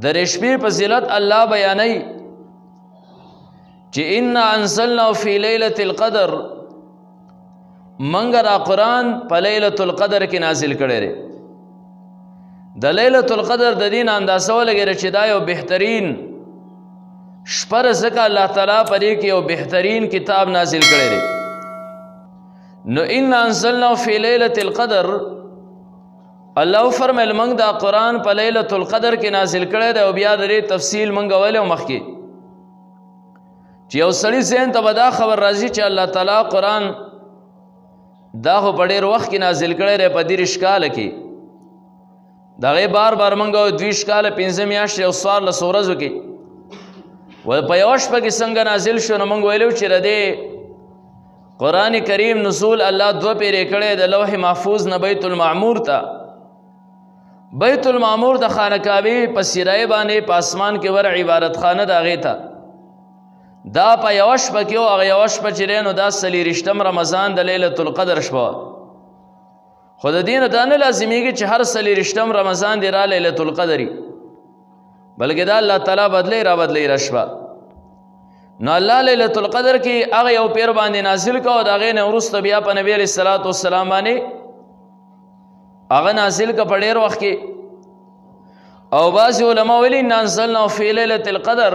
در شپې فضیلت الله بیانوي چې انا انزلناه فی لیلة القدر، منګه دا قرآن په لیلة القدر کې نازل کړی دی. د لیلة القدر د دین اندازه ولګېده چې دا یو بهترین شپه ده، ځکه الله تعالی په دې کې یو بهترین کتاب نازل کړی دی. نو انا انزلناه فی لیلة القدر، الله فرمایل موږ دا قرآن په لیلة القدر کې نازل کړی دی. او بیا د دې تفصیل موږ ویلو مخکې چې یو سړي ذهن ته به دا خبر راځي چې الله تعالی قرآن دا خو په ډېر وخت کې نازل کړی دی، په 30 کاله کې. د هغې بار بار موږ 20 کاله 15 میاشتې او 14 ورځو کې په یوه شپه کې څنګه نازل شو. نو موږ ویلو چې د دې قرآن کریم نزول الله 2 پیرې کړی د لوح محفوظ نه بیت المعمور ته. بیت المعمور د خانه کعبې په سیرای باندې په اسمان کې ور عبادت خانه د هغې ته دا په یوه شپه کې و. هغه یوه شپه چې دی نو دا 24 رمضان د لیلة القدر شپه وه. خو د دې نه دا نه لازمیږي چې هر 24 رمضان دی را لیلة القدر وي، بلکې دا الله تعالی بدلی را بدلی را شپه. نو الله لیلة القدر کې هغه یو پیر باندې نازل کو، د هغې نه وروسته بیا په نبي علیه الصلاة والسلام باندې هغه نازل که په ډېر وخت کې. او بعضې علما ویلي انا انزلناه فی لیلة القدر،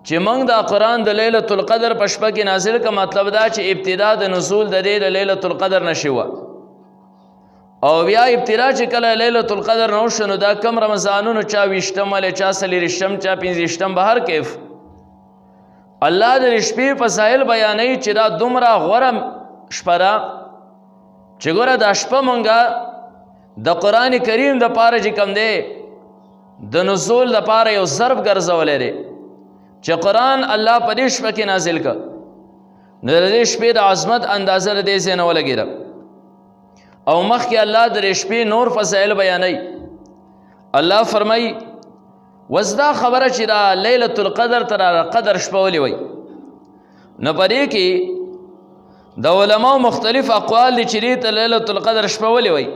چې موږ دا قرآن د لیلة القدر په شپه کې نازل که، مطلب دا چې ابتدا د نزول د دې د لیلة القدر نشي وه. او بیا ابتدا چې کله لیلة القدر نه وشو نو دا کم رمضانونو چا 20م ولی چا 40م چا 50م به هر کیف الله د شپې فضایل بیانوي چې دا دومره غوره شپه ده چې ګوره دا شپه مونږه د قرآن کریم دپاره چې کوم دی د نزول دپاره یو ضرب ګرځولی دی چې قرآن الله په دې شپه کې نازل که. نو د دې شپې د عظمت اندازه د دې ځای نه ولګېده. او مخکې الله د شپې نور فضایل بیانوي. الله فرمایي وس دا خبره چې دا لیلة القدر ته را قدر شپه ولې وایي، نو په دې کې د علماو مختلف اقوال دي چې دې ته لیلة القدر شپه ولې وایي.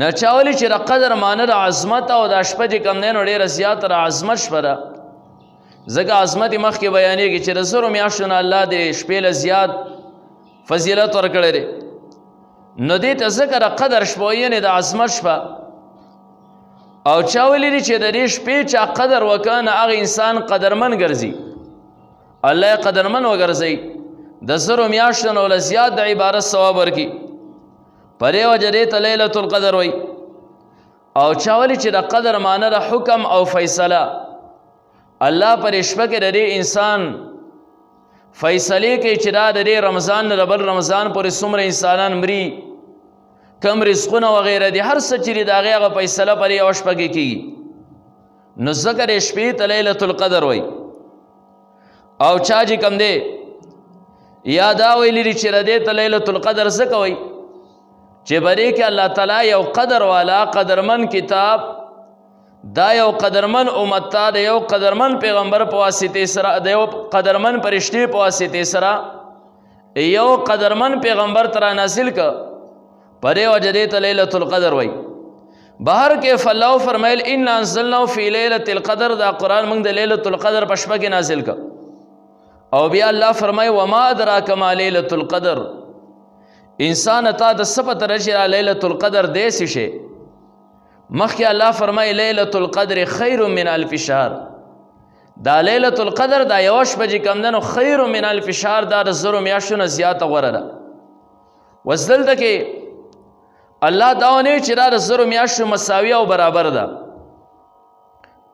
نه چا ویلي چې د قدر معنی د عظمت او دا شپه چې کوم دی نو ډېره زیاته د عظمت شپه ده، ځکه عظمت یې مخکې بیانېږي چې د 100 میاشتو نه الله د شپې له زیات فضیلت ورکړی دی. نو دې ته ځکه د قدر شپه یعنې د عظمت شپه. او چا ویلي دي چې د دې شپې چا قدر وکړه نو هغه انسان قدرمن ګرځي، الله یې قدرمن وګرځوي، د 100 میاشتو نه له زیات د عبادت ثواب ورکړي. په دې وجه دې ته لیلة القدر وایي. او چا ویلي چې د قدر معنی د حکم او فیصله، الله پر شپه کې د دې انسان فیصلې کوي چې دا د دې رمضان نه د بل رمضان پورې څومره انسانان مري، کم رزقونه وغیره دي، هر څه چې دي د هغې هغه فیصله پر یوه شپه کې کېږي. نو ځکه د شپې ته لیلة القدر وایي. او چا چې کوم دی یا دا ویلي دي چې د دې ته لیلة القدر ځکه وایي چې په دې کې الله تعالی یو قدر والا قدرمن کتاب دا یو قدرمن امت ته د یو قدرمن پیغمبر په واسطې سره د یو قدرمن فرشتې په واسطې سره یو قدرمن پیغمبر ته رانازل که. په دې وجه دې ته لیلة القدر وایي. بهر کیف الله فرمایل انا انزلناه فی لیلة القدر، دا قرآن موږ د لیلة القدر په شپه کې نازل که. او بیا الله فرمایي وما ادراک ما لیلة القدر، انسان تا د څه پته راشي را لیلة القدر دی څه شی. مخکې الله فرمایي لیلة القدر خیر من الف شهر، دا لیلة القدر دا یوه شپه چې کوم ده نو خیر من الف شهر، دا د 100 میاشتو نه زیاته غوره ده. اوس دلته کې الله دا ونه چې دا د 100 میاشتو مساوي او برابر ده.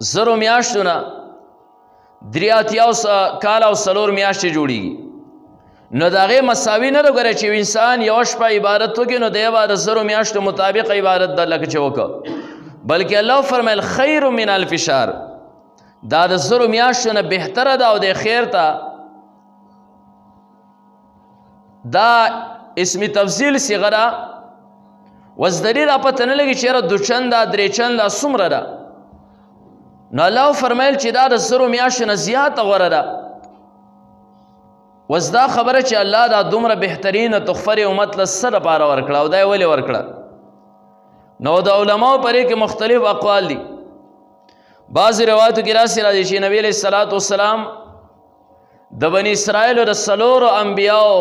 100 میاشتو نه 83 کال او 4 میاشتې جوړیږي. نو د هغې مساوي نه ده. ګوره چې انسان یوه شپه عبادت وکړي نو دی به د 100 میاشتو مطابق عبادت ده لکه چې وکړه، بلکې الله فرمایل خیر من الف شهر، دا د 100 میاشتو نه بهتره ده. او د خیر ته دا اسم تفضیل صیغه ده. اوس د دې را پته نه لګي چې یاره 2 چنده 3 چنده څومره ده. نو الله فرمایل چې دا د 100 میاشتو نه زیاته غوره ده. اوس دا خبره چې الله دا دومره بهترینه تحفه امت له څه دپاره ورکړه او دا یې ولې ورکړه؟ نو د علماو پرې کې مختلف اقوال دي. بعض روایتو کې راسي راځي چې نبی علیہ الصلوۃ والسلام د بنی اسرائیل د سلورو انبیاو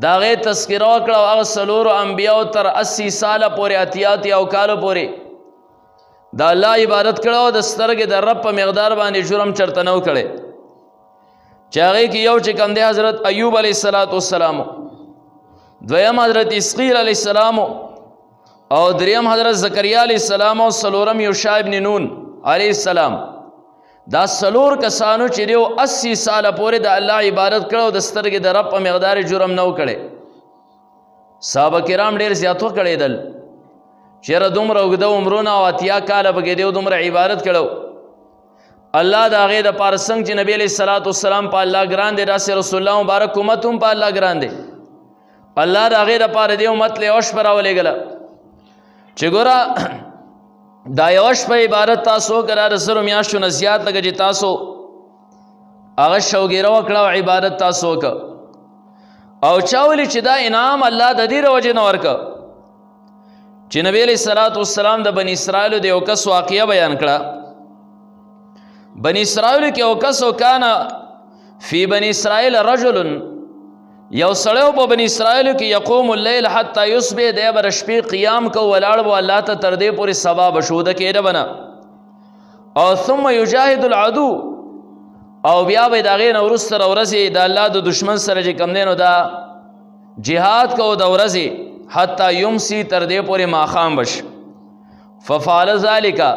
دا غي تذکرہ کړه او هغه سلورو انبیاو تر 80 ساله پورې اتیات او کالو پورې دا الله عبادت کړه او د سترګې د رب په مقدار باندې جرم چرته نو کړي چې هغه کې یو چې کوم دی حضرت ایوب علیہ الصلوۃ والسلام دویم حضرت اسقیل علیہ السلام او دریم حضرت زکریا علیہ السلام او سلورم یوشع ابن نون علیہ السلام دا سلور کسانو چې دیو 80 ساله پورې د الله عبادت کړو د سترګې د رب په مقدار جرم نو کړي صحابه کرام ډیر زیاتو کړي دل چیرې دومره وګدو عمرونه او اتیا کاله بګې دیو دومره عبادت کړو الله دا غي د پارسنګ چې نبی علیہ الصلوۃ والسلام په الله ګران دي داسې رسول الله مبارک امت هم په الله ګران دي الله دا غي د پاره دی امت له اوش پر اولېګله چې ګوره دا یوش په عبادت تاسو کرا رسول میاشتو نه زیات لګی چې تاسو هغه شوګیره وکړه او عبادت تاسو وک او چاولی چې دا انعام الله د دې وجه نه ورک چې نبی علیہ الصلوۃ والسلام د بنی اسرائیل د یو کس واقعیا بیان کړه بنی اسرائیل کې یو کس وکانا فی بنی اسرائیل رجل یو سړیو په بنی اسرائیل کې یقوم الليل حتی یصبح د بر شپې قیام کو ولاړ و الله ته تر دې پورې سبا بشوده کېده بنا او ثم یجاهد العدو او بیا به دغه نو ورسره ورځي د الله د دشمن سره چې کم دینو دا جهاد کو د ورځي حتی یمسی تر دې پورې ماخام بش ففعل ذلك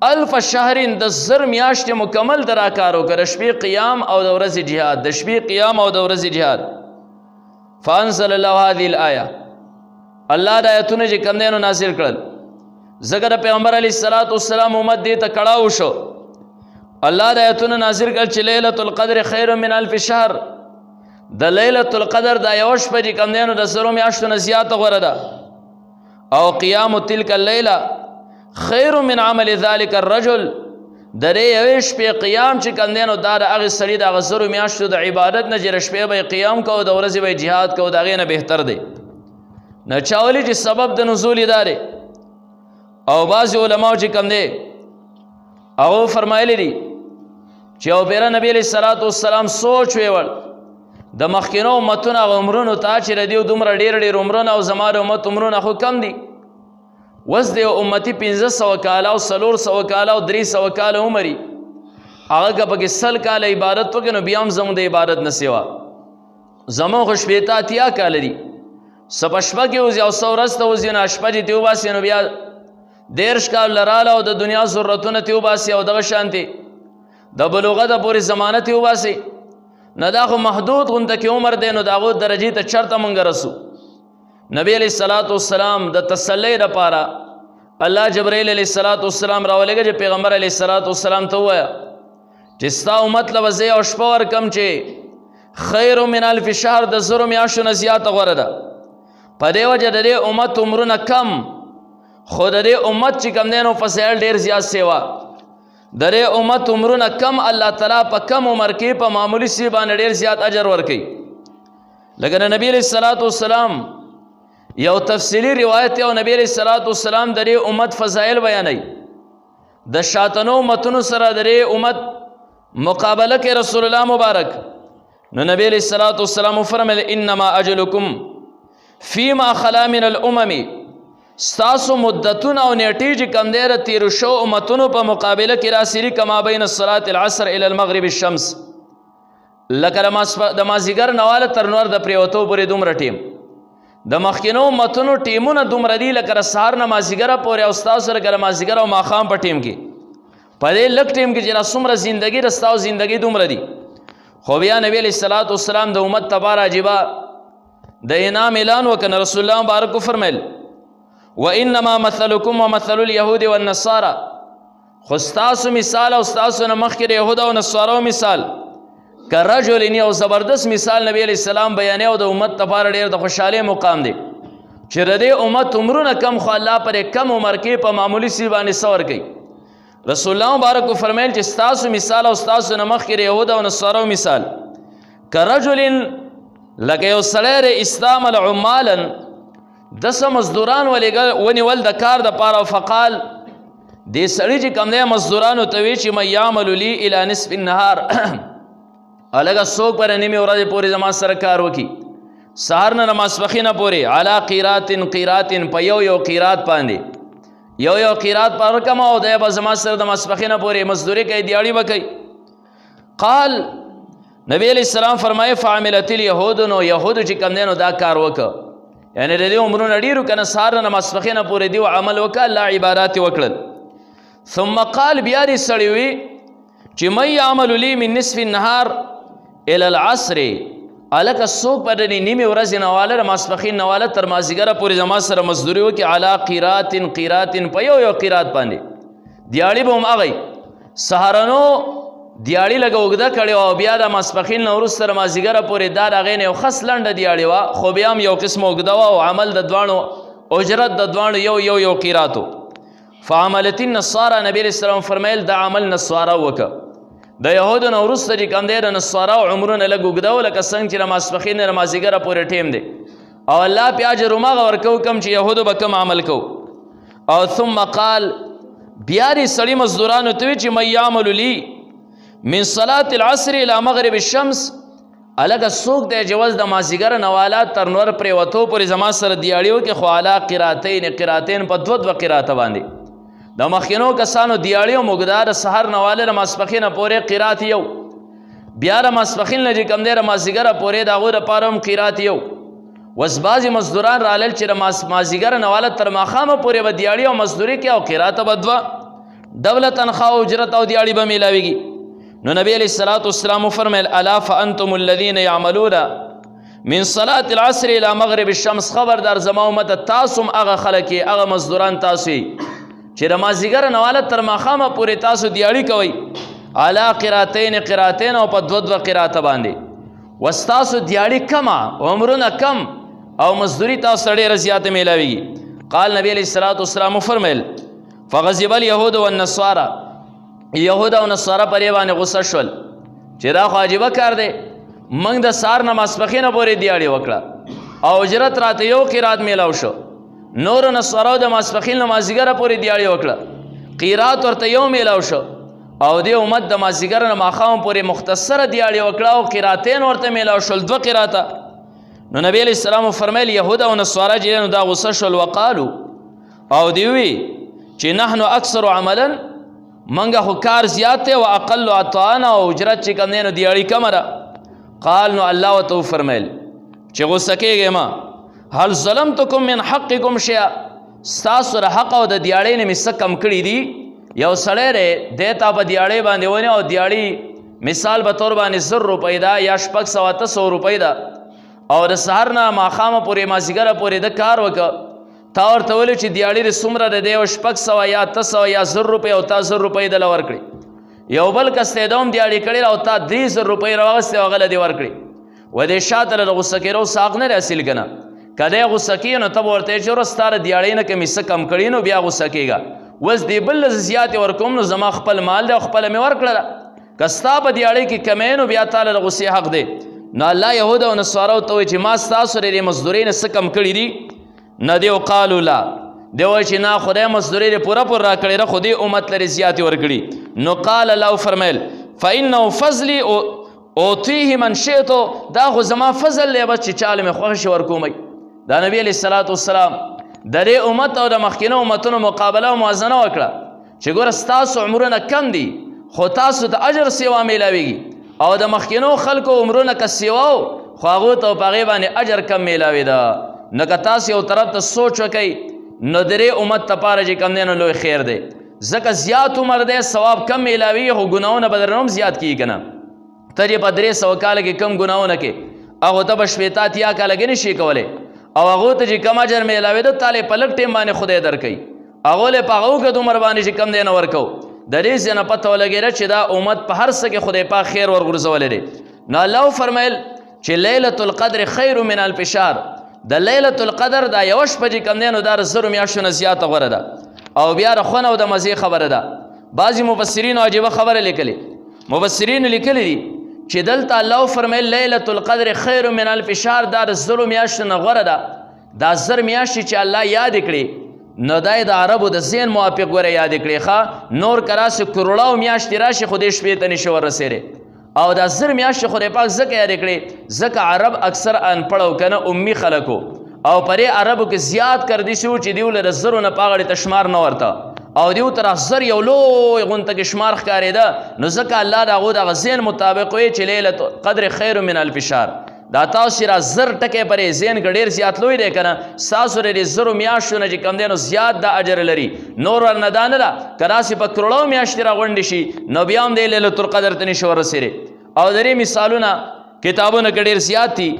الف شهر د زر میاشت مکمل درا کارو کړ شپې قیام او د ورځې jihad د شپې قیام او د ورځې jihad فانزل الله هذه الايه الله د آیتونه چې کوم دینو نازل کړل زګر پیغمبر علی صلوات والسلام امت دې ته کړهو شو الله د آیتونه نازل کړل چې ليله القدر خیر من الف شهر د ليله القدر د یوش په چې کوم دینو د زرو میاشتو نه زیات غوړه ده او قیام تلک الليله خیر من عمل ذلك الرجل درې یوش په قیام چې کندینو دا د هغه سړي د غزرو میاشتو د عبادت نه جرش په به قیام کو د ورځې به jihad کو دا غي نه بهتر دی نه چاولي چې سبب د نزول ادارې او بعض علماء چې کم دي او فرمایلی دي چې او پیر نبی علیہ الصلوۃ والسلام سوچ ویول د مخکینو امتونو عمرونو ته چې ردیو دومره ډیر عمرونه او زماره امت عمرونه خو کم دي وز دی امتی 1500 کاله او 400 کاله او 300 کاله عمرې هغه په کې سل کاله عبادت وکړو بیا هم زموږ د عبادت نه سیوا زموږ خو شپېته اتیا کاله دي سپشپه کې اوس یو څو ورځ ته اوس نه شپه دي ته وباسي نو بیا 13 کال لراله او د دنیا ضرورتونه ته وباسي او دغه شانتي د بلوغت پورې ضمانت ته وباسي نه دا خو محدود غونډه کې عمر دی نو داغه درجه ته چرته مونږ رسو نبی علیہ الصلوۃ والسلام د تسلی لپاره الله جبرائیل علیہ الصلوۃ والسلام راولېږي چې پیغمبر علیہ الصلوۃ والسلام ته وایا چې ستا امت لوځي او شپه ور کم چې خیر من الف شهر د زرو میاشتو نه زیات غوړه ده په دې وجه د دې امت عمرونه کم خود دې امت چې کم دینو فضایل ډیر زیات سیوا د دې امت عمرونه کم الله تعالی په کم عمر کې په معمولی سی باندې ډیر زیات اجر ورکړي لکه نبی علیہ الصلوۃ والسلام یو تفصیلی روایت او نبی علیہ الصلوۃ والسلام د امت فضائل بیانای د شاتنو متونو سره د امت مقابله کې رسول الله مبارک نو نبی علیہ الصلوۃ والسلام فرمایل انما اجلکم فيما خلا من الامم استاسو مدتون او نیټی چې کم دیر تیر شو امتونو په مقابله کې راسری کما بین الصلاه العصر الى المغرب الشمس لکه د مازیګر نواله تر نور د پریوتو پورې دومره ټیم د مخکینو متونو ټیمونه دومره دی لکه سهار نمازیګره پورې او استاد سره ګره مازیګره او ماخام په ټیم کې په دې لک ټیم کې چې څومره ژوندۍ رستاو ژوندۍ دومره دی خو بیا نبی علیہ الصلوۃ والسلام د امت تبار عجیبا د انعام اعلان وکړ رسول الله مبارک فرمایل وانما مثلکم ومثل اليهود والنصارى خو تاسو مثال او تاسو نه مخکې يهود او نصارو مثال کرجل یو زبردست مثال نبی علیہ السلام بیانې او د امت لپاره ډېر د خوشاله مقام دی چې د دې امت عمرونه کم خو الله پر کم عمر کې په معمولی سی باندې سور کوي رسول الله مبارک فرمایل چې تاسو مثال او تاسو نه مخکې يهود او نصارو مثال کرجل لکه یو سړی اسلام العمالا د مزدوران ونیول د کار د پاره فقال دې سړي چې کوم دی مزدورانو ته وی چې من یعمل لی الی نصف النهار هلکه څوک به د نیمې ورځې پورې زما سره کار وکړي سهار نه د ماسپښینه پورې علی قیرات په یو قیرات باندې یو قیرات پر کم او دی به زما سره د ماسپښینه پورې مزدوري کوي دیاړي به کوي قال نبی علیہ السلام فرمایي فعملت الیهود نو یهودو چې کوم دی نو دا کار وکړه یعنې د دې عمرونه ډېرو که نه سهار نه ماسپښینه پورې دیو عمل وکړه الله عبادات یې وکړل ثم قال بیا دې سړی وي چې من یعمل لی من نصف النهار الى العصر هلکه څوک به د نیمې ورځې نه واله د ماسپښین نه واله تر مازدیګره پورې زما سره مزدوري وکړي علی قیرات په یو قیرات باندې دیاړي به هم هغی سهارنو دیاړي لږه اوږده کړې وه او بیا د ماسپښین نه وروسته د مازدیګره پورې دا د هغې نه یو خس لنډه دیاړي وه خو بیا هم یو قسمه اوږده وه او عمل د دواړو اجرت د دواړو یو قیراتو فعملت النصارى نبی علیہ السلام فرمایل دا عمل نصارا وکړه د یهودو نه وروسته چې کوم دی د نصاراو عمرونه لږ اوږده و لکه څنګه چې د ماسپښین نه د مازدیګره پورې ټیم دی او الله پې اجر هماغه ورکوو کوم چې یهودو به کوم عمل کوو او ثم قال بیا دې سړي مزدورانو ته وي چې من یعمل لی من صلاة العصر الى مغرب الشمس هلکه څوک دی چې وس د مازدیګره نه والا تر نور پرېوتو پورې زما سره دیاړي وکړي خو علا قراتین په دوه قراته باندې د مخکینو کسانو دیاړي او اوږده د سهار نه واله د ماسپښینه پورې قرات یو بیا د ماسپښین نه چې کوم دی د مازدیګره پورې د هغوی دپاره هم قرات یو وس بعضې مزدوران رالل چې د مازدیګره نه واله تر ماښامه پورې به دیاړي او مزدوري کوي او قراته به دوه ډوله تنخوا او اجرت او دیاړي به میلاویږي نو نبی علیہ الصلوۃ والسلام فرمایل الا فانتم الذین یعملون من صلاة العصر الى مغرب الشمس خبردار زما امت تاسو هغه خلک هغه مزدوران تاسو چې د مازدیګره نه واله تر ماښامه پورې تاسو دیاړي کوئ علا قراتین او په دوه قراته باندې وستاسو دیاړي کمه عمرونه کم او مزدوري تاسو ډېره زیاته میلاویږي قال نبی علیہ الصلوۃ والسلام فرمایل فغضب اليهود والنصارى یهود او نصارا پرې باندې غصه شول چې دا خو عجیبه کار دی موږ د سهار نه ماسپښینه پورې دیاړي وکړه او اجرت راته یو قرات میلاو شو نورو نصاراو د ماسپښین نه مازدیګره پورې دیاړي وکړه قرات ورته یو میلاو شو او دې امت د مازدیګره نه ماښام پورې مختصره دیاړي وکړه او قراتین ورته میلاو شول دوه قراته نو نبی علیہ السلام فرمایل یهود او نصارا چې نو دا غصه شول وقالو او دوی وی چې نحنو اکثر عملا منګه خو کار زیات دی او اقل عطاء او اجرت چې کوم دی نو دیاړي کمه ده قال نو الله ورته وفرمیل چې غصه کېږئ ما هل ظلمتکم من حقکم شیئا ستاسو د حق او د دیاړۍ نه مې څه کم کړي دي یو سړی دی دی تا په دیاړۍ باندې ونیو او دیاړي مثال به طور باندې 100 روپۍ ده یا 600 روپۍ ده او د سهار نه ماښامه پورې مازدیګره پورې د کار وکړه تا ورته ویلي چې دیاړي د څومره د دی یو 600 یا 800 یا 1000 روپۍ او تا 1000 روپۍ دله ورکړي یو بل کس ته د هم دیاړي کړې او تا 3000 روپۍ راواغستې او هغه له دې ورکړي و دې شاته له د غصه کېدو ساق نه دی حاصل که نه که دی غصه کېږي نو ته به ورته یې چې وروسته ستا د دیاړۍ نه که مې څه کم کړي نو بیا غصه کېږه اوس دې بل له زیاتې ورکوم نو زما خپل مال دی او خپله مې ورکړله که ستا په دیاړۍ کې کمی نو بیا تاله د غصې حق دی نو الله یهود او نصاراو ته وایي چې ما ستاسو د دې مزدورۍ نه څه کم کړي دي نه دی قالو لا دی وایي چې نه خدای مزدورۍ دې پوره را کړې ده خو دې امت لرې زیاتې ورکړي نو قال الله فرمیل فانه فضلي اوتیه من شئتو دا خو زما فضل دی بس چې چاله مې خوښ شي ورکومی دا نبی علیہ الصلوۃ والسلام د دې امت او د مخکینو امتونو مقابله او موازنه وکړه چې ګوره ستاسو عمرونه کم دي خو تاسو ته اجر سیوا میلاویږي او د مخکینو خلکو عمرونه که سیوا و خو هغو ته په هغې باندې اجر کم میلاوېده نو که تاسو یو طرف ته سوچ وکئ نو د دې امت دپاره چې کوم دی نو لوی خیر دی ځکه زیات عمر دی ثواب کم میلاویږي خو ګناهونه به درنه هم زیات کېږي که نه ته چې په 300 کاله کې کم ګناهونه کې هغو ته به 80 کاله کې نشي کولی او هغو ته چې کم اجر میلاوېده تاله په لږ ټیم باندې خدای درکوي هغو له په هغه اوږد عمر باندې چې کم دی نه ورکو د دې ځای نه پته ولګېده چې دا امت په هر څه کې خدای پاک خیر ورغورځولی دی نو الله فرمیل چې لیلة القدر خیر من الف شهر د لیلة القدر دا یوه شپه چې کم دی نو دا د 100 میاشتو نه زیاته غوره ده او بیا د خون او د مزې خبره ده بعضې مفسرینو عجیبه خبره لیکلې مفسرینو لیکلی دي چې دلته الله فرمیل لیلة القدر خیر من الف شهر دا د 100 میاشتو نه غوره ده دا 1000 میاشتې چې الله یاد کړي نو دای د عربو د ذهن موافق ګوره یاد کړئ ښه نور که راسي کروړاو میاشتې راشي خو دې شپې ته نشي ورسېری او دا 1000 میاشتې خدای پاک ځکه یاد کړې ځکه عرب اکثر انپړ او که نه امي خلکو او پرې عربو کې زیات کردي شو چې دیو له د 1000 نه پاغړې ته شمار نه ورته او دیو تر 1000 یو لوی غونته کې شمار ښکارېده نو ځکه الله د هغو دغه ذهن مطابق وی چې لیلة قدر خیر من الف شهر دا تاسو را 1000 ټکې پرې ذهن کې ډېر زیات لوی دی که نه ستاسو د 1000 میاشتو نه چې کوم دی نو زیات دا اجر لري نور ورنه دا نه ده که راسې په کروړو میاشتې راغونډې شي نو بیا هم دی لیلة القدر ته نشي ورسېری او د دې مثالونه کتابونه کې ډېر زیات دي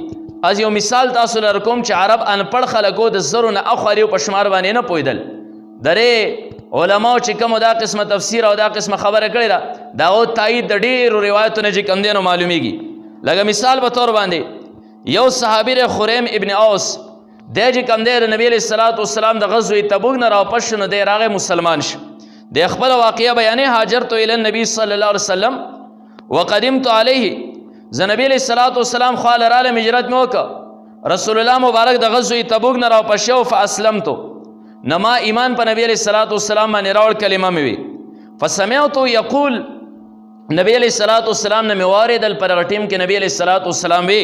از یو مثال تاسو لره کوم چې عرب انپړ خلکو د 1000 نه اخوالي په شمار باندې نه پوهېدل درې علماو چې کومو دا قسمه تفسیر او دا قسمه خبره کړې ده د هغو تایید د ډېرو روایتونه چې کوم دی نو معلومیږي لکه مثال په طور باندې یو صحابي دی خریم ابن اوس دی چې کوم دی د نبي علیه الصلاة والسلام د غزوې تبوک نه راوپس شو نو دی راغی مسلمان شو دی خپله واقعه بیانې هاجرت الی النبي صلی الله علیه وسلم وقدمت علیه زه نبی علیه الصلاة والسلام خواله رالم هجرت مې وکړه رسول الله مبارک د غزوې تبوک نه راوپس شو فاسلمتو نو ما ایمان په نبی علیه الصلاة والسلام باندې راوړ کلمه مې وی فسمعتو یقول نبی علیه الصلاة والسلام نه مې واورېدل په دغه ټیم کې نبی علیه الصلاة والسلام وی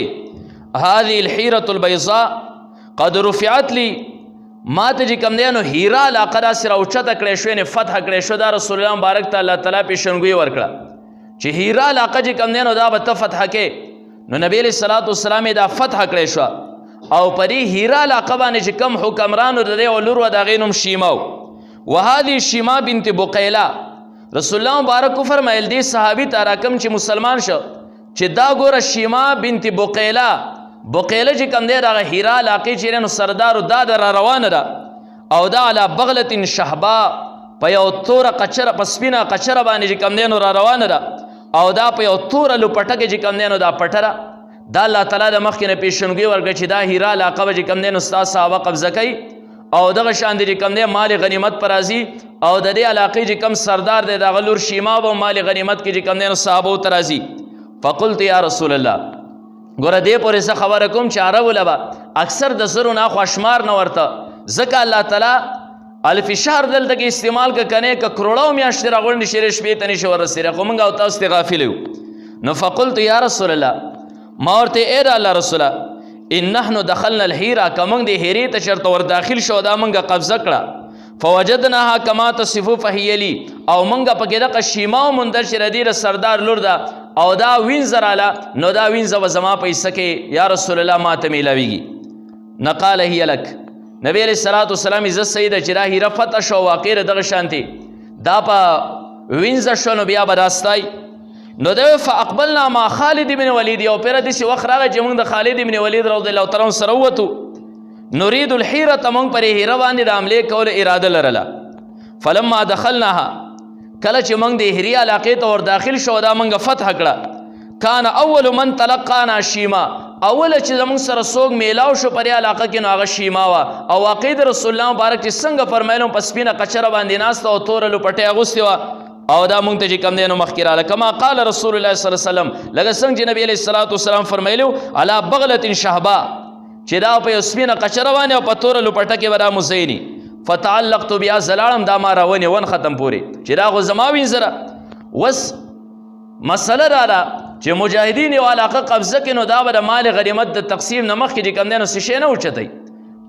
هذه الحیرة البیضاء قد رفعت لی ما ته چې کوم دی نو هیرا علاقه داسې راوچته کړی شوې نه فتح کړی شو دا رسول الله مبارک ته الله تعالی پیشنګویي ورکړه چې هیرا علاقه چې کوم دی نو دا به ته فتح کې نو نبی علیه الصلاة والسلام یې دا فتح کړی شوه او په دې هیرا علاقه باندې چې کوم حکمرانو د دې او لور وه د هغې نوم شیما و وهذه شیما بنت بقیلا رسول الله مبارک وفرمیل دې صحابي ته راکم چې مسلمان شو چې دا ګوره شیما بنت بقیلا بقیله چې کوم دی دغه هیرا علاقې چې نو سردارو دا د را روانه ده او دا علی بغلة شهبا په یو توره قچره په سپینه قچره باندې چې کوم دی نو را روانه ده او دا په یو توره لوپټه کې چې کوم دی نو دا پټره دا الله تعالی د مخکې نه پیشنګویي ورکړه چې دا هیرا علاقه به چې کوم دی نو ستا صحابه قبضه کوي او دغه شان دی چې کوم دی مال غنیمت پر راځي او د دې علاقې چې کوم سردار دی دغه لور شیما به مال غنیمت کې چې کوم دی نو صحابو ته راځي فقلت یا رسول الله ګوره دې پورې څه خبره کوم چې عربو له به اکثر د 1000 نه اخوا شمار نه ورته ځکه الله تعالی الف شهر دلته کې استعمال که کنې که کروړو میاشتې راغونډې شي شپې ته نشي ورسېری خو موږ او تاسو ته غافل یو نو فقلت یا رسول الله ما ورته ای د الله رسوله ان نحن دخلنا الحیره که موږ د هیرې ته چېرته ور داخل شو دا موږ قبضه کړه فوجدناها کما تصفو فهی لی او موږ پکې دغه شیما وموندل چې د دې سردار لور ده او دا وینځه راله نو دا وینځه به زما پیسه کې یا رسول الله ما ته میلاویږي نقال هی لک نبی علیہ الصلاة والسلام عزت سید چې دا هیره فتح شو واقع دغه شانتي دا په وینځه شو نو بیا به راستای نو دوی فاقبلنا ما خالد بن ولید یو پیر داسې وخت راغی چې موږ د خالد بن ولید رضی الله تعالی عنه سره ووتو نرید الحیرة موږ پرې هیره باندې د حملې کولو اراده لرله فلما دخلناها کله چې موږ د هیرې علاقې ته ور داخل شو دا موږ فتح کړه کان اول من تلقانا شیما اوله چې زموږ سره څوک میلاو شو په دې علاقه کې نو هغه شیما وه او واقع د رسول الله مبارک چې څنګه فرمایلو په سپینه قچره باندې ناسته او توره لوپټۍ اغوستې وه او دا مونږ ته چې کوم دی نو مخکې راله کما قال رسول الله صلی الله علیه وسلم لکه څنګه چې نبی علیه الصلاة والسلام فرمایلو علی بغلة شهبا چې دا په یو سپینه قچره باندې او په توره لوپټه کې به را مزیني فتعلقت بیا زلاړم دا ما راونې ون ختم پورې چې دا خو زما وینځره وس مسله راله چې مجاهدین یو علاقه قبضه کړي نو دا به د مال غنیمت د تقسیم نه مخکې چې کوم دی نو څه شی نه اوچتی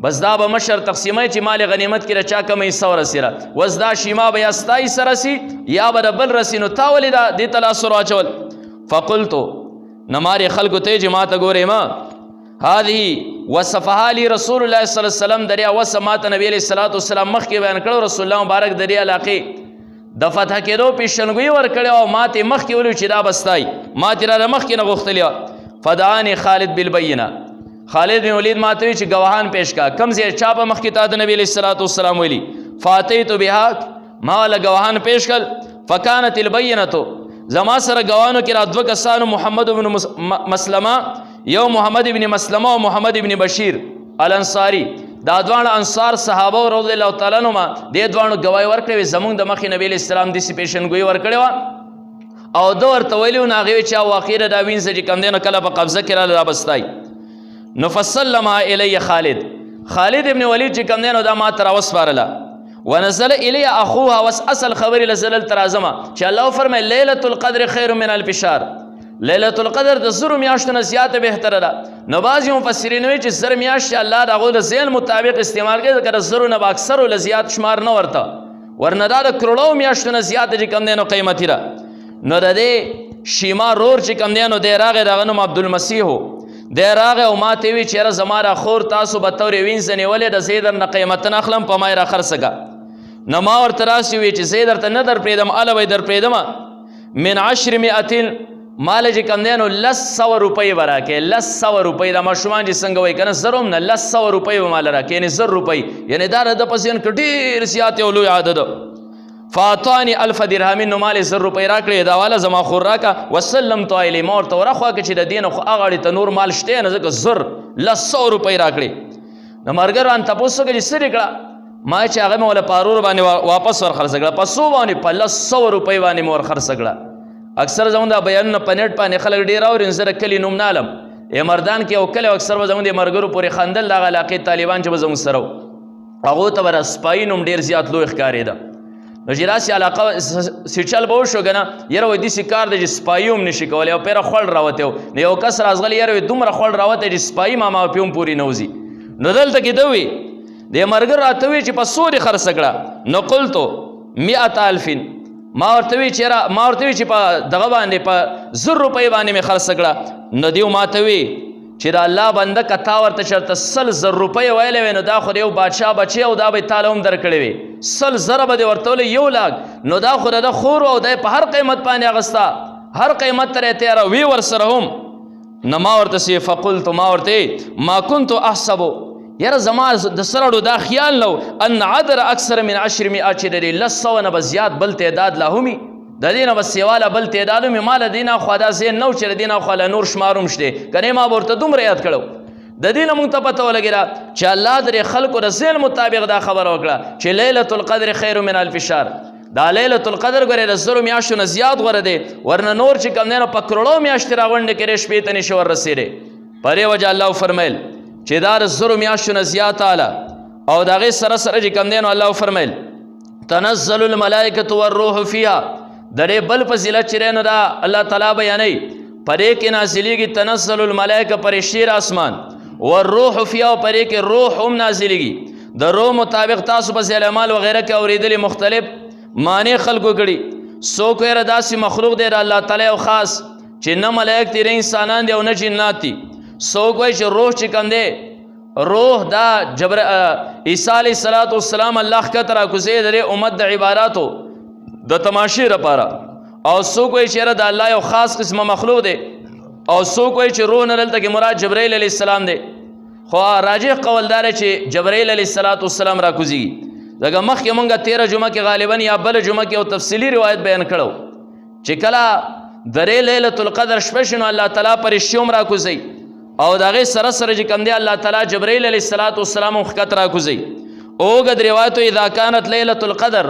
بس دا به مشر تقسیموي چې مال غنیمت کې د چا کمه حصه ورسېره وس دا شیما به یا ستا حصه رسي یا به د بل رسي نو تا ولې دا دې ته لاس ور واچول فقلتو نو مارې خلکو ته چې ما ته ګورې ما هذه وصفها لي رسول الله صلی الله علیه وسلم دریا وصف ما ته نبی علیه الصلاة والسلام مخکې بیان کړو رسول الله مبارک د دې علاقې د فتح کېدو پیشنګویي ورکړې او ما ته مخکې ویلو چې دا بستای ما ته را مخکې نه غوښتلې وه فدعاني خالد بالبینه خالد بن ولید ما ته وی چې ګواهان پیش کا کم ځای چا په مخکې تا د نبی علیه الصلاة والسلام ویلي فاتیت بها ما له ګواهان پیش کړل فکانت البینة زما سره ګواهانو کې را دوه کسانو محمد بن مسلمه یو محمد ابن مسلمه او محمد ابن بشیر الانصاری دا دواړه انصار صحابه رضی الله تعالی عنهم دې دواړو ګواهي ورکړې زمونږ د مخې نبی علیه السلام داسې پیشنګویي ورکړې وه او ده ورته ویلي وو نو هغې چې واقع ده دا وینځه چې کوم دی نو کله په قبضه کې راله دا بستای نو فسلم الی خالد ابن ولید چې کوم دی نو دا ما ته راوسپارله ونزل الی اخوها وس اصل خبر لزلل ترازمه چې الله فرمای لیلۃ القدر خیر من الف شهر لیلۃ القدر د زرو میاشتو نه زیاته بهتره ده. نو بعضې مفسرین وایي چې زر میاشتې الله د هغو د ذهن مطابق استعمال کوي ځکه د زرو نه به اکثرو له زیات شمار نه ورته ورنه دا د کروړو میاشتو نه زیاته چې کوم دی نو قیمتي ده. نو د دې شیما رور چې کوم دی نو دی راغی د هغه نوم عبدالمسیح و. دی راغی او ما ته وي چې یاره زما را خور تاسو به تورې وینځ نیولې ده زه یې درنه قیمتونه اخلم په ما یې را خرڅه که. نو ما ورته راسې وي چې زه یې درته نه در پرېږدم هله به یې در پرېږدمه من 10 مال چې کوم دی نو 100 روپۍ به راکړې 100 روپۍ دا ماشومان چې څنګه وایي که نه زر هم نه 100 روپۍ به ماله راکړې یعنې 1000 روپۍ یعنې دا د ده په ذهن کې ډېر زیات یو لوی عادت ده. فاعطاني 1000 درهمین نو مال یې 1000 روپۍ راکړې دا واله زما خور راکړه وسلمت الیه ما ورته ورخوا که چې د دې نه خو هغه اړې ته نور مال شته نه ځکه 100 روپۍ راکړې. د ملګرو رانه تپوس وکړه چې څه دې کړه ما چې هغه مې وله پارور باندې واپس ورخرڅه کړه په څو باندې په 100 روپۍ باندې مې ورخرڅه کړه. اکثر زمون دا بیانونه په نیټ باندې خلک ډېر اوري زه د کلي نوم نه علم مردان کې یو کلی اکثر به زمون د ملګرو پورې خندل دغه علاقې طالبان چې به زمون سره و هغو ته به سپایي نوم ډېر زیات لوی ښکارېده. نو چې راسې علاقه سیچل به وشو که نه یاره وایي داسې کار دی چې سپایي هم نشي کولی او پیره خوړ راوتی و نو یو کس رازغلی یاره وایي دومره خوړ راوتی چې سپایي ماما پې هم پورې نه وځي. نو دلته کې ده وي د ملګر راته وایي چې په څو دې خرڅه کړه نو قلتو 100,000 ما ورته وی چې په دغه باندې په 1000 روپۍ باندې مې خرڅه کړه. نو دیو ما ته وی چې د الله بنده که تا ورته چېرته 100,000 روپۍ ویلی وی نو دا خو د یو بادشاه بچی او دا به یې تاله هم درکړې وي 100,000 به دې ورته ویلی 100,000 نو دا خو د ده خور او دی په هر قیمت باندې اخسته هر قیمت ته یې تیاره وی ورسره هم. نو ما ورته سي فقلت ما ورته ما كنت احسبو یاره زما د سرړو دا خیال نو ان عدر اکثر من 10 چې د دې 100 نه به زیات بل تعداد لا همي د دې نه به سیواله بل تعداد همي ما له دې نه خوا دا ذهن نه و چې د دې نه خوا له نور شمار هم شته کنې ما به ورته دومره یاد کړو. د دې نه مونږ ته پته ولګېده چې الله د خلکو د ذهن مطابق دا خبره وکړه چې لیلة القدر خیر من الف شهر. دا لیلة القدر ګورې د 100 میاشتو نه زیات غوره دی ورنه نور چې کوم دی نو په کروړو میاشتې راغونډې کړې شپې ته نشي وررسېدی. په دې وجه الله فرمیل چې دا د 100 میاشتو نه زیات اعلی او د هغې سره سره چې کوم دی نو الله فرمیل تنزل الملائکة والروح فیها د دې بل فضیلت چې دی نو دا الله تعالی بیانوي په دې کې نازلېږي تنزل الملائکه فرشتې د اسمان والروح فیها او په دې کې روح هم نازلېږي. د روح مطابق تاسو په ذیل اعمال وغیره کې اورېدلې مختلف معنی خلکو کړي. څوک یې داسې مخلوق دی د الله تعالی او خاص چې نه ملائک دي نه انسانان دي او نه جنات دي. څوک وایي چې روح چې کوم دی روح دا عیسی علیه السلام الله ښکته راکوزوي د دې امت د عباداتو د تماشې لپاره او څوک وایي چې یاره د الله یو خاص قسمه مخلوق دی او څوک وایي چې روح نه دلته کې مراد جبرائیل علیه السلام دی. خو راجح قول دا دی چې جبرائیل علیه السلام راکوزېږي ځکه مخکې مونږ 13 جمعه کې غالبا یا بله جمعه کې یو تفصیلي روایت بیان کړو چې کله د لیلة القدر شپه شي نو الله تعالی فرشتې هم راکوزوي او د هغې سره سره چې کوم دی الله تعالی جبرائیل علیه السلام هم ښکته راکوزوي. اوږد روایتو اذا کانت لیلة القدر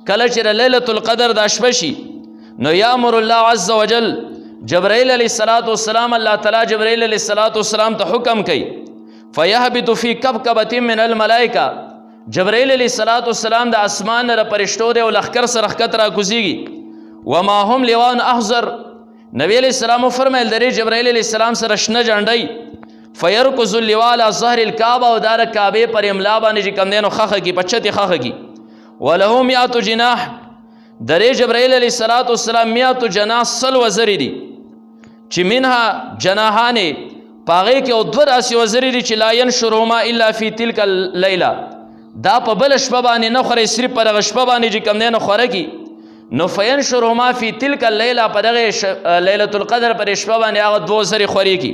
کله چې د لیلة القدر دا شپه شي نو یامر الله عز وجل جبرائیل علیه السلام الله تعالی جبرائیل علیه السلام ته حکم کوي فیهبط فی کبکبة من الملائکه جبرائیل علیه السلام د اسمان نه د فرشتو دی او لښکر سره ښکته راکوزېږي وما هم لوان احضر نبی علیہ السلام فرمایل درې جبرائیل علیہ السلام سره شنه جنډۍ فیرکز اللواء علی ظهر الکعبه او دا د کعبې پر املا باندې چې کوم دی نو خښه کي په چتې خښه کي وله 100 جناح درې جبرائیل علیه السلام 100 جناح 100 وزرې دي چې منها جناحانې په هغې کې او 2 داسې وزرې دي چې لا ینشرهما الا فی تلک اللیله دا په بله شپه باندې نه خورئ صرف په دغه شپه باندې چې کوم دی نو خوره کي نو فینشرهما فی تلک اللیله په دغه لیلة القدر پر شپه باندې هغه 2 وزرې خورې کي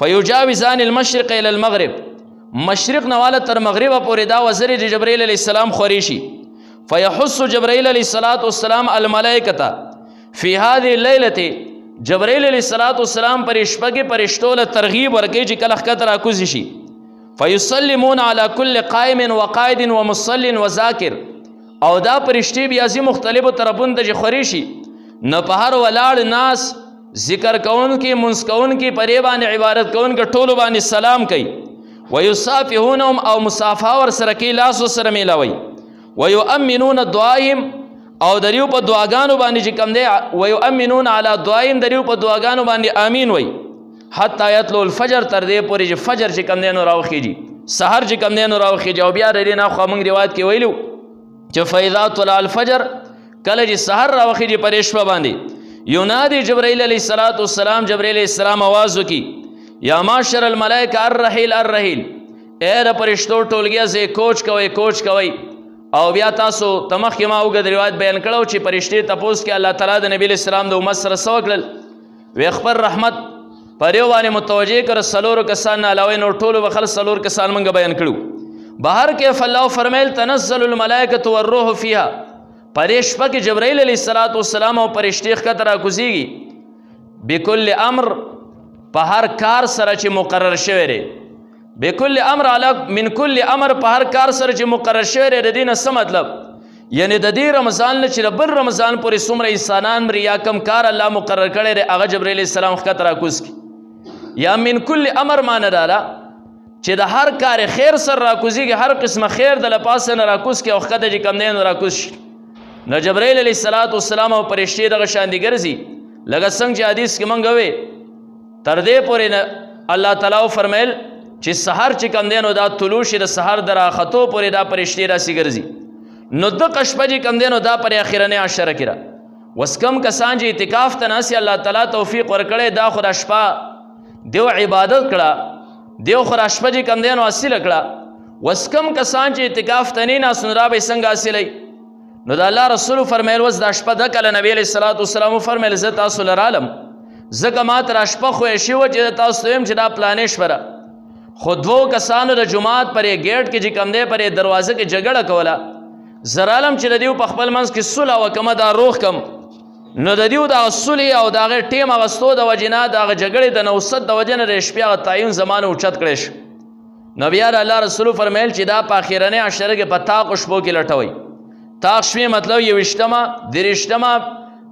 فیجاوزان المشرق الی المغرب مشرق نه واله تر مغربه پورې دا وزرې د جبرائیل علیه السلام خورې شي فیحث جبرائیل علیه السلام الملائکة فی هذه اللیلة جبرائیل علیه السلام پر شپه کې فرشتو له ترغیب ورکوي چې کله ښکته راکوزي شي فیسلمون علی کل قائم وقائد ومصل وذاکر او دا فرشتې بیا ځي مختلفو طرفونو ته چې خورې شي نو په هر ولاړ ناس ذکر کوونکي منځ کوونکي پرې باندې عبادت کوونکي ټولو باندې سلام کوي ویصافحونهم او مصافحه ورسره کوي لاس ورسره میلاوي ويؤمنون دعائهم او دریو په دعاګانو باندې چې کم دی ويؤمنون على دعائهم دریو په دعاګانو باندې امین وای حتی یطلع الفجر تر دې پورې چې فجر چې کم دی نو راوخیږي سحر چې کم دی نو راوخیږي او بیا رې نه خو موږ روایت کې ویلو چې فاذا طلع الفجر کله چې سحر راوخیږي پرې شپه باندې ینادي جبرائیل علیه السلام جبرائیل علیه السلام आवाज وکي یا معاشر الملائکه الرحیل الرحیل اے د پرشتو ټولګیا زه کوچ کوي او بیا تاسو تمخ کې ما وګد روایت بیان کړو چې پرشتي تپوس کې الله تعالی د نبی اسلام د امت سره سو کړل وی خبر رحمت پر یو باندې متوجه کړ سلور کسان علاوه نو ټولو بخل سلور کسان منګه بیان کړو بهر کې فالله فرمایل تنزل الملائکه والروح فيها پرش پک جبرائیل علیه السلام او پرشتي خطر کوزيږي بكل امر په هر کار سره چې مقرر شوی دی بكل امر علی من کل امر په هر کار سره چې مقرر شوی دی د دینه څه مطلب یعنی د دې رمضان نه چې بل رمضان پورې څومره انسانان یا کم کار الله مقرر کړی دی هغه جبرائیل السلام خطر راکوز کی یا من کل امر معنی دارا چې د هر کار خیر سره راکوزیږي هر قسمه خیر د لپاسه نه راکوز کی او خدای چې کم نه راکوز نو جبرائیل علیه السلام او پرشتي دغه شان دي ګرځي لکه څنګه چې حدیث کې مونږ وې تر دې پورې الله تعالی فرمایل چې سحر چې کم دی نو دا طلوع شي د سحر د راختو پورې دا پرشتي راسي ګرځي نو د قشپه چې کم دی نو دا پر اخرنه عشره کې را وس کم کسان چې اعتکاف ته ناسي الله تعالی توفیق ورکړي دا خو شپه دیو عبادت کړه دیو خو شپه چې کم دی نو اصل کړه وس کم کسان چې اعتکاف ته نه ناس نو را به څنګه حاصلې نو دا الله رسول فرمایل وس دا شپه د کله نبی علیہ السلام فرمایل زه تاسو لرالم زکه مات را شپه خو شي و چې تاسو هم چې دا پلانې شپره خود وو کسانو د جماعت پرې گیټ کې چې کم دی پرې دروازه کې جګړه کوله زرالم چې د دیو په خپل منځ کې صلح او کمه دا روح کم نو د دیو د صلح او دغه ټیم اغستو د وجنا دغه جګړې د نوصد د وجنه رشپیا تعین زمانه اوچت کړي شو نبی الله رسول فرمایل چې دا په اخرنه عشره کې پتا خوشبو کې لټوي تاخشوی مطلب یو اجتماع درشتما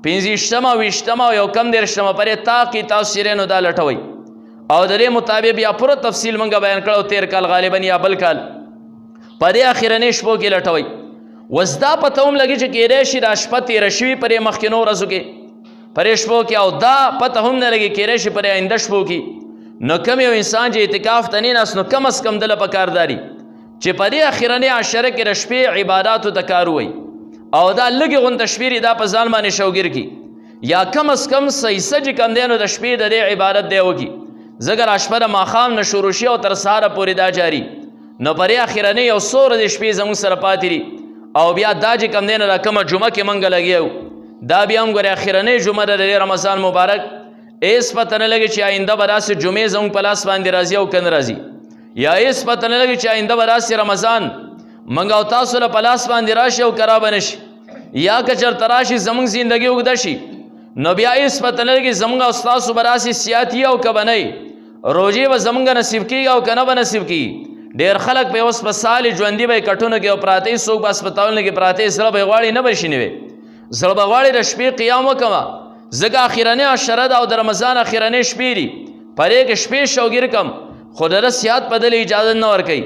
پنځشتما وشتما یو کم درشتما پرې تا کې تاثیر نو دا لټوي او د دې مطابق بیا پوره تفصیل مونږه بیان کړو 13 کال غالبا یا بل کال پرې اخرنه شپو کې لټوي وزدا پته هم لګی چې کېره شي راشپتی رشوي پرې مخکینو ورځو کې پرې شپو کې او دا پته هم نه لګی کېره شي پرې آینده شپو کې نو کم یو انسان چې اعتکاف ته نه ناس نو کم از کم دله پکارداري چې پرې اخرنه عشره کې رشپې عبادتو تکار وي او دا لګي غون تشویری دا په ځان باندې شوګر کی یا کم از کم سېسج کم دینو د شپې د عبادت دی وکي زګر اشپره ماخام نه شروع شي او تر سهار پورې دا جاری نو پرې اخرنه یو سور د شپې زمو سره پاتې او بیا دا چې کم دینه راکمه جمعه کې منګ لګیو دا بیا هم غره اخرنه جمعه د رمضان مبارک ایس پته نه لګي چې آینده براسه جمعه زمو پلاس باندې راځي او کن راځي یا ایس پته نه لګي چې آینده براسه رمضان منګ او تاسو له پلاس باندې راشي او کرا بنش یا کچر تراشي زمو زندگی وګد شي نو بیا ایس پته نه لګي زمو استاد براسه سیاتی او کبنای روجي و زمونږ نصیب کیږي او کنه به نصیب کیږي ډیر خلک په اوس په سال ژوندۍ به کټونه کې او پراته سوق په هسپتالونو کې پراته سره به غواړي نه بشینوي زړه به غواړي د شپې قیام وکما زګه اخیرنه عشره او د رمضان اخیرنه شپې دي پرې کې شپې شوګیر کم خود د سیات بدل اجازه نه ور کوي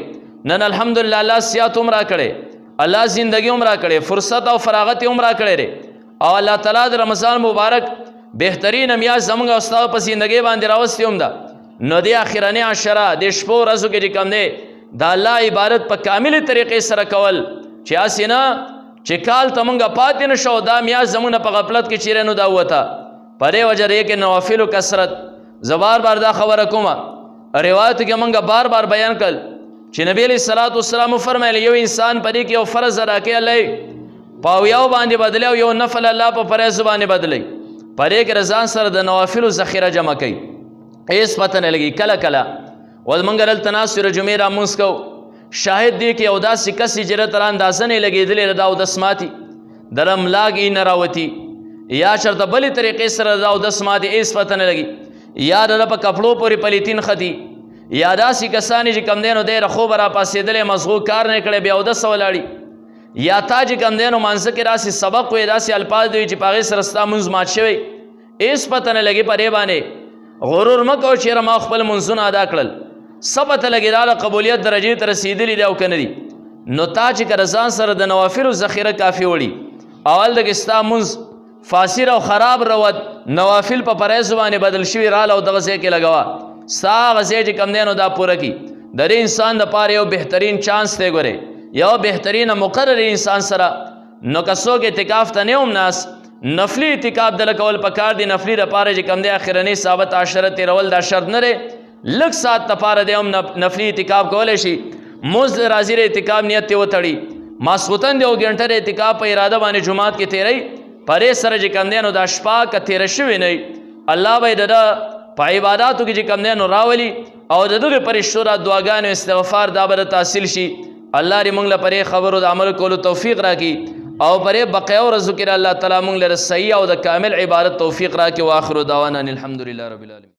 نن الحمدلله الله سیات عمره کړي الله زندگی عمره کړي فرصت او فراغت عمره کړي او الله تعالی د رمضان مبارک بهترین میاشت زمونږ استاد په زندگی باندې راوستي هم ده نو دی اخرنه عشره د شپو ورځو کې کم دی د الله عبادت په کامل طریقې سره کول چې اسینه چې کال تمنګ پاتې نشو دا میاش زمونه په غفلت کې چیرې نو دا وته پرې وجره کې نوافل کثرت زبار بار دا خبره کومه روایت کې منګه بار بار بیان کړ چې نبی علیہ الصلوۃ والسلام فرمایلی یو انسان پرې کې یو فرض ادا کوي الله پاویاو باندې بدلی او یو نفل الله په فرض باندې بدلی پرې کې رضان سره د نوافل ذخیره جمع کوي ایس پته نه لګي کله کله ول منګل تناصر جمعه مسکو شاهد دی کې او دا سکسی جره تر اندازه نه لګیدل دا او د سماتی درم لاګي نراوتی یا شرط بلی طریقې سره دا او د سماتی ایس پته نه لګي یا د په کپړو پورې پلیتین خدي یا داسې کسانی چې کم دینو ډېره خوب را پاسېدلې مزغو کار نه کړی بیا اودس ولاړي یا تا چې کم دینو مانځه کې داسې سبق وي داسې الفاظ وي چې په هغې سره ستا مونځ مات شوی هېڅ پته نه لګي په دې باندې غرور مه کوه چېرې ما خپل مونځونه ادا کړل څه پته لګي دا د قبولیت درجې ته رسېدلي دی او که نه دي نو تا چې که ځان سره د نوافلو ذخیره کافي وړي اول دغې ستا مونځ فاسر او خراب روت نوافل په پرهیز باندې بدل شوي راله او دغه ځای کې لګوه ستا هغه ځای چې کوم دی نو دا پوره کړي د دې انسان دپاره یو بهترین چانس دی ګورې یو بهترینه مقرر انسان سره نو که څوک اعتکاف ته نه هم ناست نفلی اعتکاف دله کول پکار دی نفلی دپاره چې کوم دی اخرنۍ ثابت عشره تېرول دا شرط نه دی لږ ساعت دپاره دی هم نفلی اعتکاف کولی شي مزد راځي د اعتکاف نیت یې وتړي ماسخوتن دی 1 غنټه د اعتکاف په اراده باندې جماعت کې تېروي پرې سره چې کوم دی نو دا شپه که تېره شوې نه الله به یې د ده په عباداتو کې چې کوم دی نو راولي او د دغې پرشتو را دعاګانو استغفار دا به د تحصیل شي الله دې موږ له پرې خبرو د عمل کولو توفیق راکړي او پرې بقیه ورځو کې الله تعالی موږ له صحیح او د کامل عبادت توفیق راکړي واخر دعوانا الحمدلله رب العالمین